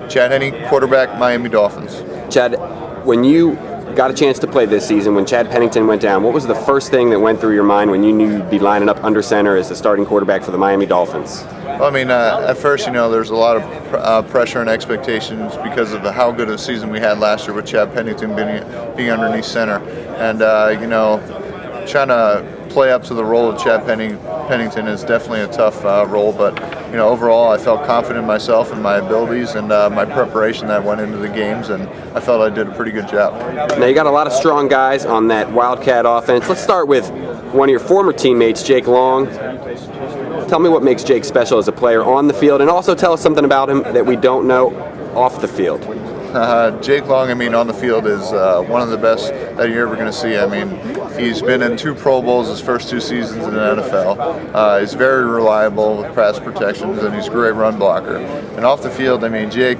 Chad Henne, quarterback, Miami Dolphins. Chad, when you got a chance to play this season, when Chad Pennington went down, what was the first thing that went through your mind when you knew you'd be lining up under center as the starting quarterback for the Miami Dolphins? Well, I mean, at first, there's a lot of pressure and expectations because of how good of a season we had last year with Chad Pennington being underneath center. And, trying to play up to the role of Chad Pennington is definitely a tough role. But, overall, I felt confident in myself and my abilities and my preparation that went into the games, and I felt I did a pretty good job. Now, you got a lot of strong guys on that Wildcat offense. Let's start with one of your former teammates, Jake Long. Tell me what makes Jake special as a player on the field, and also tell us something about him that we don't know off the field. Jake Long, on the field is one of the best that you're ever going to see. He's been in 2 Pro Bowls his first 2 seasons in the NFL. He's very reliable with pass protections, and he's a great run blocker. And off the field, Jake,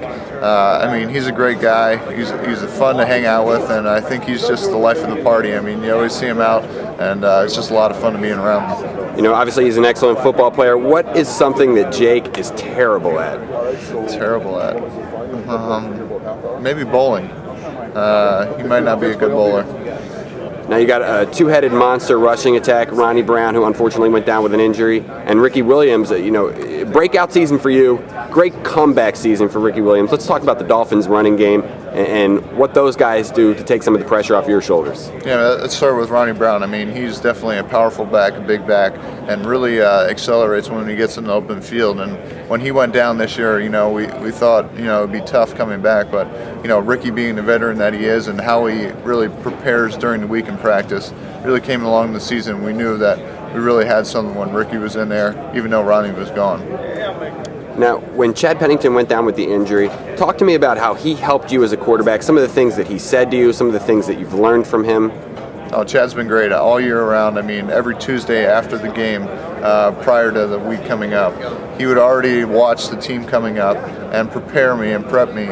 he's a great guy. He's fun to hang out with, and I think he's just the life of the party. You always see him out, and it's just a lot of fun to be around him. Obviously he's an excellent football player. What is something that Jake is terrible at? Maybe bowling. He might not be a good bowler. Now you got a 2-headed monster rushing attack, Ronnie Brown, who unfortunately went down with an injury, and Ricky Williams. Breakout season for you, great comeback season for Ricky Williams. Let's talk about the Dolphins' running game and what those guys do to take some of the pressure off your shoulders. Yeah, let's start with Ronnie Brown. He's definitely a powerful back, a big back, and really accelerates when he gets in the open field. And when he went down this year, we thought, it'd be tough coming back, but Ricky, being the veteran that he is and how he really prepares during the week in practice, really came along the season. We knew that we really had something when Ricky was in there, even though Ronnie was gone. Now, when Chad Pennington went down with the injury, talk to me about how he helped you as a quarterback, some of the things that he said to you, some of the things that you've learned from him. Oh, Chad's been great all year around. Every Tuesday after the game, prior to the week coming up, he would already watch the team coming up and prepare me and prep me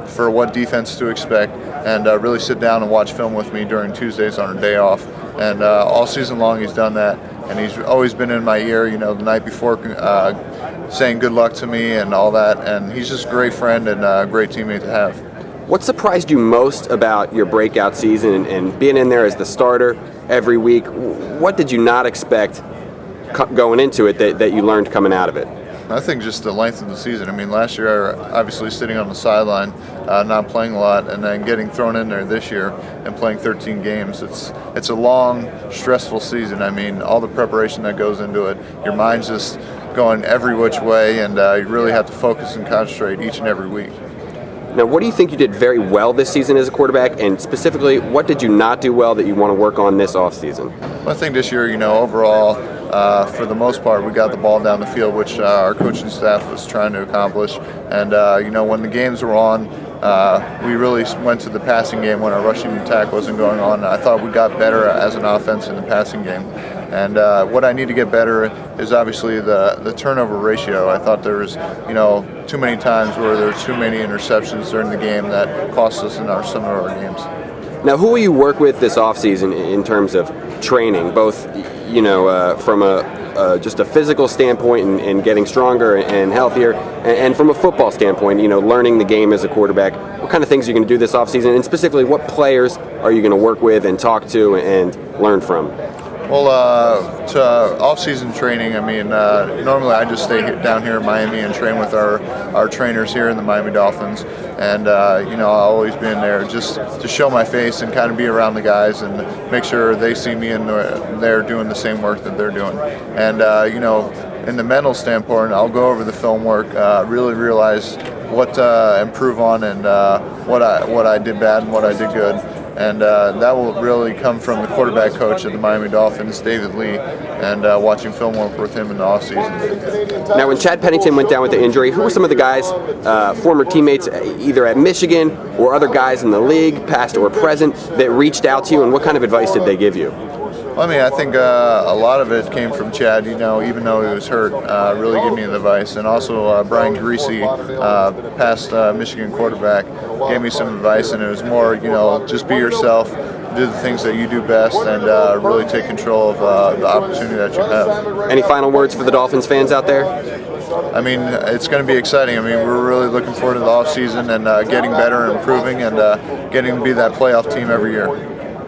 for what defense to expect, and really sit down and watch film with me during Tuesdays on a day off. And all season long he's done that, and he's always been in my ear, the night before, saying good luck to me and all that. And he's just a great friend and a great teammate to have. What surprised you most about your breakout season and being in there as the starter every week? What did you not expect going into it that you learned coming out of it? I think just the length of the season. Last year, obviously sitting on the sideline, not playing a lot, and then getting thrown in there this year and playing 13 games. It's a long, stressful season. All the preparation that goes into it. Your mind's just going every which way, and you really have to focus and concentrate each and every week. Now, what do you think you did very well this season as a quarterback, and specifically, what did you not do well that you want to work on this offseason? Well, I think this year, overall, for the most part, we got the ball down the field, which our coaching staff was trying to accomplish. And, when the games were on, we really went to the passing game when our rushing attack wasn't going on. I thought we got better as an offense in the passing game. And what I need to get better is obviously the turnover ratio. I thought there was, too many times where there's too many interceptions during the game that cost us in some of our games. Now, who will you work with this offseason in terms of training, both, from just a physical standpoint and getting stronger and healthier, and from a football standpoint, learning the game as a quarterback? What kind of things are you going to do this offseason, and specifically, what players are you going to work with and talk to and learn from? Well, to off-season training, normally I just stay down here in Miami and train with our trainers here in the Miami Dolphins. And, I'll always be in there just to show my face and kind of be around the guys and make sure they see me in there doing the same work that they're doing. And, in the mental standpoint, I'll go over the film work, really realize what to improve on and what I did bad and what I did good. And that will really come from the quarterback coach of the Miami Dolphins, David Lee, and watching film work with him in the offseason. Now, when Chad Pennington went down with the injury, who were some of the guys, former teammates, either at Michigan or other guys in the league, past or present, that reached out to you, and what kind of advice did they give you? I think a lot of it came from Chad, even though he was hurt, really gave me the advice. And also Brian Greasy, past Michigan quarterback, gave me some advice, and it was more, just be yourself, do the things that you do best, and really take control of the opportunity that you have. Any final words for the Dolphins fans out there? I mean, it's going to be exciting. I mean, we're really looking forward to the off season and getting better and improving and getting to be that playoff team every year.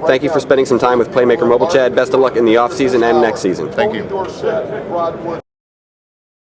Thank you for spending some time with Playmaker Mobile, Chad. Best of luck in the off season and next season. Thank you.